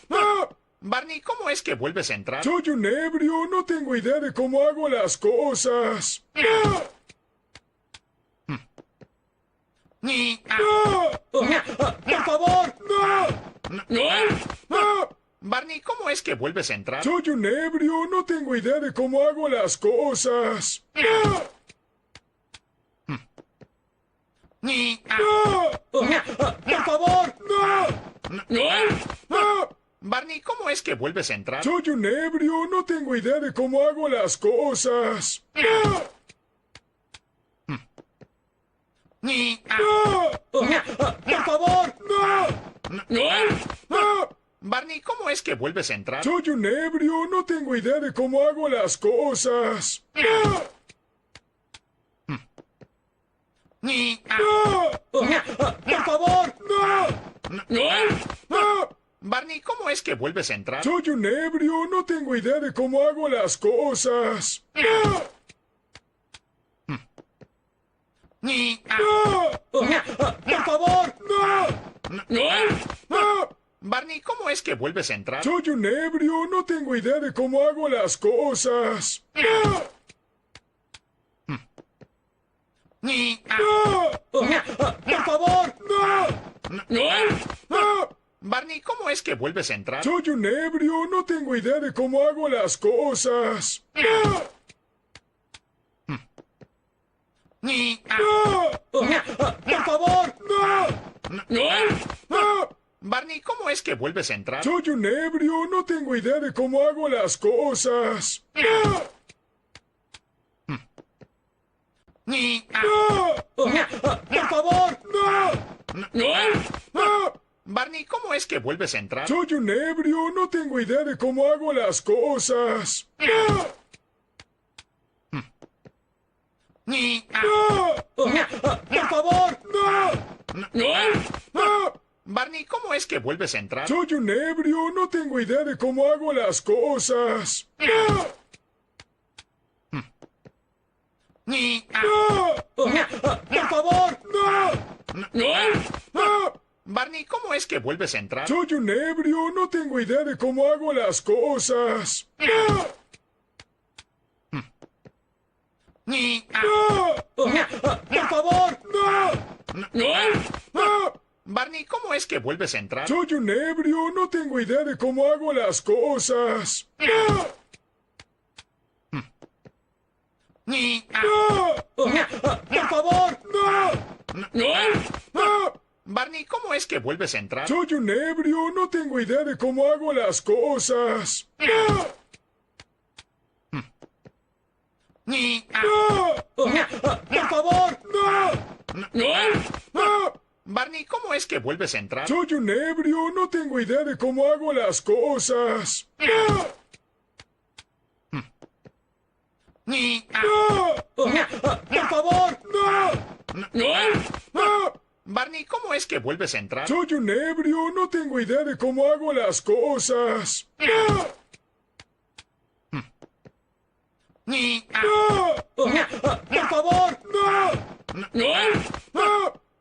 favor! Barney, ¿cómo es que vuelves a entrar? Soy un ebrio, no tengo idea de cómo hago las cosas. ¡Ah! ¡Por favor! Barney, ¿cómo es que vuelves a entrar? Soy un ebrio, no tengo idea de cómo hago las cosas. ¡Ah! ¡Por favor! Barney, ¿cómo es que vuelves a entrar? Soy un ebrio, no tengo idea de cómo hago las cosas. ¡Ah! Por favor. Barney, ¿cómo es que vuelves a entrar? Soy un ebrio, no tengo idea de cómo hago las cosas. Por favor. Barney, ¿cómo es que vuelves a entrar? Soy un ebrio, no tengo idea de cómo hago las cosas. Por favor. Barney, ¿cómo es que vuelves a entrar? Soy un ebrio, no tengo idea de cómo hago las cosas. Por favor. Barney, ¿cómo es que vuelves a entrar? Soy un ebrio, no tengo idea de cómo hago las cosas. Por favor. Barney, ¿cómo es que vuelves a entrar? Soy un ebrio, no tengo idea de cómo hago las cosas. Por favor. Barney, ¿cómo es que vuelves a entrar? Soy un ebrio, no tengo idea de cómo hago las cosas. Por favor. Barney, ¿cómo es que vuelves a entrar? Soy un ebrio, no tengo idea de cómo hago las cosas. Por favor. Barney, ¿cómo es que vuelves a entrar? Soy un ebrio, no tengo idea de cómo hago las cosas. Por favor. Barney, ¿cómo es que vuelves a entrar? Soy un ebrio, no tengo idea de cómo hago las cosas. Por favor. Barney, ¿cómo es que vuelves a entrar? Soy un ebrio, no tengo idea de cómo hago las cosas. Por favor. Barney, ¿cómo es que vuelves a entrar? Soy un ebrio, no tengo idea de cómo hago las cosas. Por favor. Barney, ¿cómo es que vuelves a entrar? Soy un ebrio, no tengo idea de cómo hago las cosas. Por favor.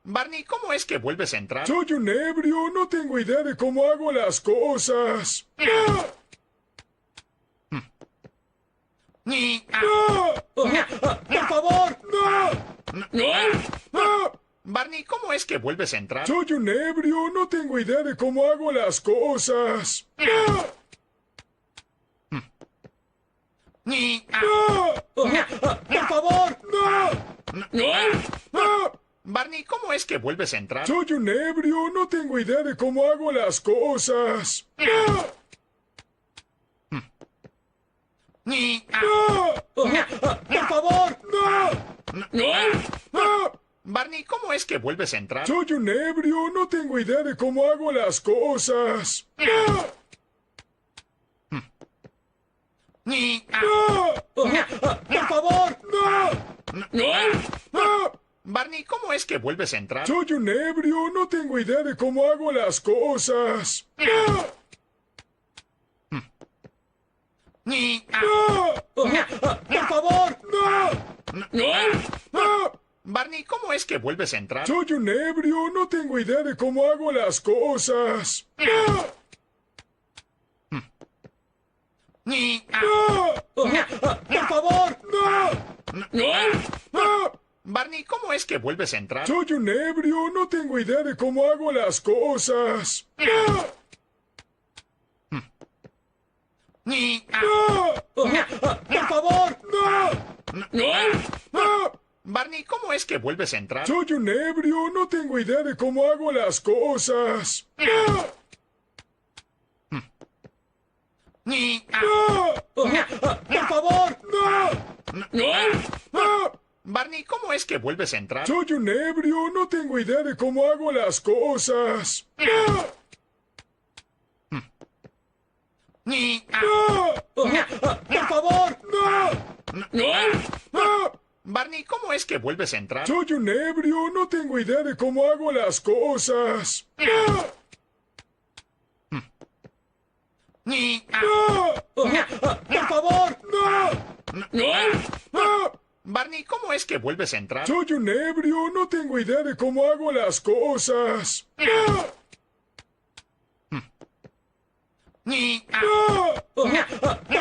Barney, ¿cómo es que vuelves a entrar? Soy un ebrio, no tengo idea de cómo hago las cosas. Por favor. Barney, ¿cómo es que vuelves a entrar? Soy un ebrio, no tengo idea de cómo hago las cosas. Por favor. Barney, ¿cómo es que vuelves a entrar? Soy un ebrio, no tengo idea de cómo hago las cosas. Por favor. Barney, ¿cómo es que vuelves a entrar? Soy un ebrio, no tengo idea de cómo hago las cosas. Por favor. Barney, ¿cómo es que vuelves a entrar? Soy un ebrio, no tengo idea de cómo hago las cosas. Por favor. Barney, ¿cómo es que vuelves a entrar? Soy un ebrio, no tengo idea de cómo hago las cosas. Por favor. Barney, ¿cómo es que vuelves a entrar? Soy un ebrio, no tengo idea de cómo hago las cosas. Por favor. Barney, ¿cómo es que vuelves a entrar? Soy un ebrio, no tengo idea de cómo hago las cosas. Por favor. Barney, ¿cómo es que vuelves a entrar? Soy un ebrio, no tengo idea de cómo hago las cosas. ¡Ah! ¡Por favor! Barney, ¿cómo es que vuelves a entrar? Soy un ebrio, no tengo idea de cómo hago las cosas. ¡Ah! ¡Por favor! Barney, ¿cómo es que vuelves a entrar? Soy un ebrio, no tengo idea de cómo hago las cosas. ¡Ah! ¡Por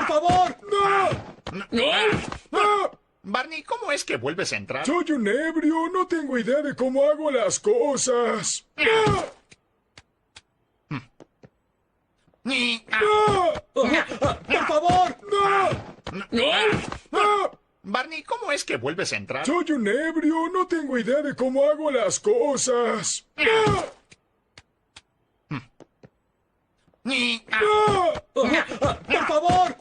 favor! Barney, ¿cómo es que vuelves a entrar? Soy un ebrio, no tengo idea de cómo hago las cosas. ¡Ah! ¡Por favor! Barney, ¿cómo es que vuelves a entrar? Soy un ebrio, no tengo idea de cómo hago las cosas. ¡Ah! ¡Por favor!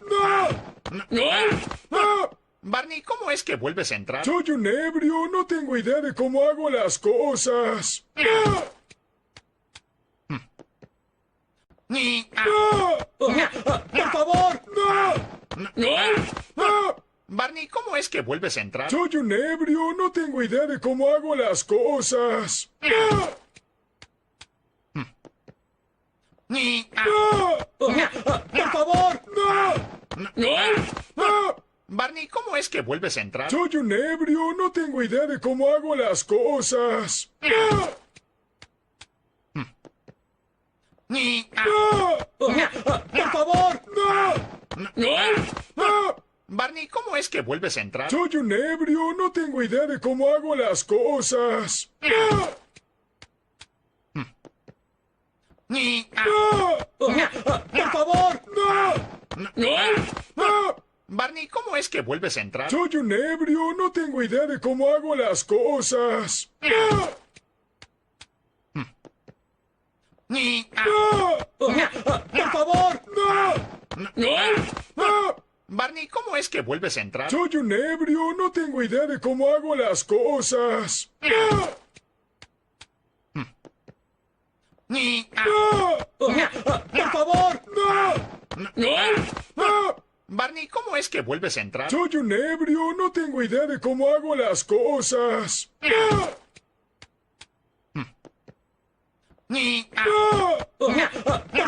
Barney, ¿cómo es que vuelves a entrar? Soy un ebrio, no tengo idea de cómo hago las cosas. ¡Ah! ¡Por favor! Barney, ¿cómo es que vuelves a entrar? Soy un ebrio, no tengo idea de cómo hago las cosas. ¡Ah! ¡Por favor! Barney, ¿cómo es que vuelves a entrar? Soy un ebrio, no tengo idea de cómo hago las cosas. ¡Ah! ¡Por favor! Barney, ¿cómo es que vuelves a entrar? Soy un ebrio, no tengo idea de cómo hago las cosas. ¡Ah! ¡Por favor! Barney, ¿cómo es que vuelves a entrar? Soy un ebrio, no tengo idea de cómo hago las cosas. ¡Ah! ¡Por favor! Barney, ¿cómo es que vuelves a entrar? Soy un ebrio, no tengo idea de cómo hago las cosas. ¡Ah! ¡Por favor! Barney, ¿cómo es que vuelves a entrar? Soy un ebrio, no tengo idea de cómo hago las cosas. ¡Ah! ¡Por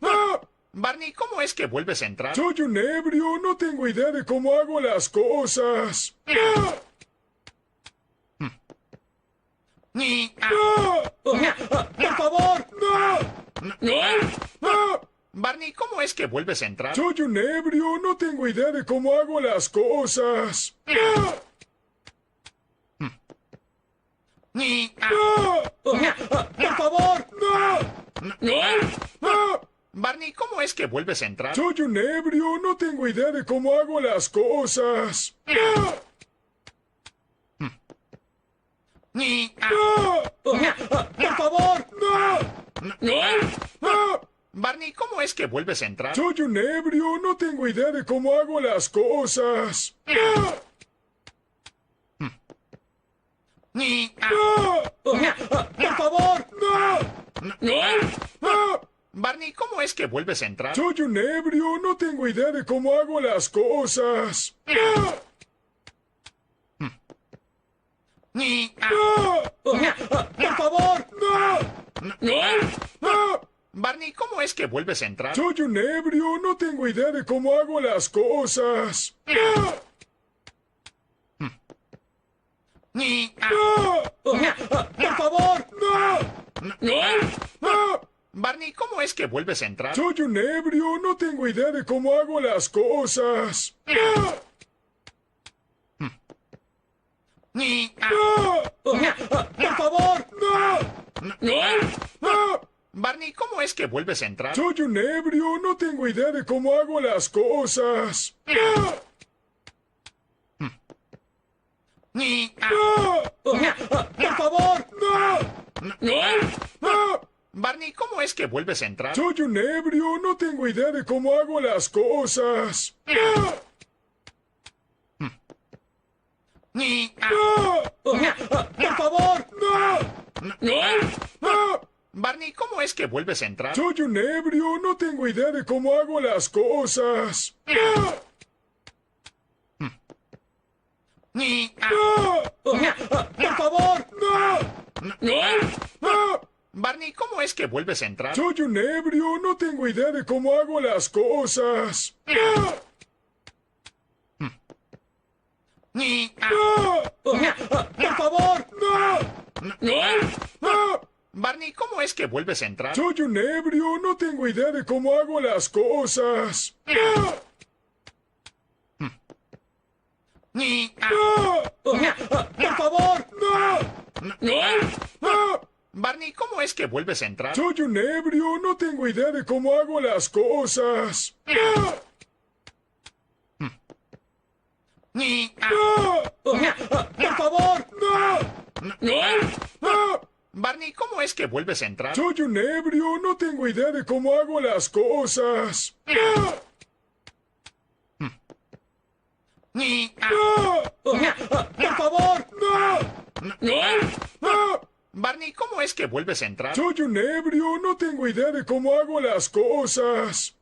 favor! Barney, ¿cómo es que vuelves a entrar? Soy un ebrio, no tengo idea de cómo hago las cosas. ¡Ah! ¡Por favor! Barney, ¿cómo es que vuelves a entrar? Soy un ebrio, no tengo idea de cómo hago las cosas. ¡Ah! ¡Por favor! Barney, ¿cómo es que vuelves a entrar? Soy un ebrio, no tengo idea de cómo hago las cosas. ¡Ah! ¡Por favor! Barney, ¿cómo es que vuelves a entrar? Soy un ebrio, no tengo idea de cómo hago las cosas. ¡Ah! ¡Por favor! Barney, ¿cómo es que vuelves a entrar? Soy un ebrio, no tengo idea de cómo hago las cosas. ¡Ah! ¡Por favor! Barney, ¿cómo es que vuelves a entrar? Soy un ebrio, no tengo idea de cómo hago las cosas. ¡Ah! ¡Por favor! Barney, ¿cómo es que vuelves a entrar? Soy un ebrio, no tengo idea de cómo hago las cosas. ¡Ah! ¡Por favor! Barney, ¿cómo es que vuelves a entrar? Soy un ebrio, no tengo idea de cómo hago las cosas. ¡Ah! ¡Por favor! Barney, ¿cómo es que vuelves a entrar? Soy un ebrio, no tengo idea de cómo hago las cosas. ¡Ah! Por favor. Barney, ¿cómo es que vuelves a entrar? Soy un ebrio, no tengo idea de cómo hago las cosas. Por favor. Barney, ¿cómo es que vuelves a entrar? Soy un ebrio, no tengo idea de cómo hago las cosas. Por favor. Barney, ¿cómo es que vuelves a entrar? Soy un ebrio, no tengo idea de cómo hago las cosas. Por favor. Barney, ¿cómo es que vuelves a entrar? Soy un ebrio, no tengo idea de cómo hago las cosas. Por favor. Barney, ¿cómo es que vuelves a entrar? Soy un ebrio, no tengo idea de cómo hago las cosas. Por favor. Barney, ¿cómo es que vuelves a entrar? Soy un ebrio, no tengo idea de cómo hago las cosas.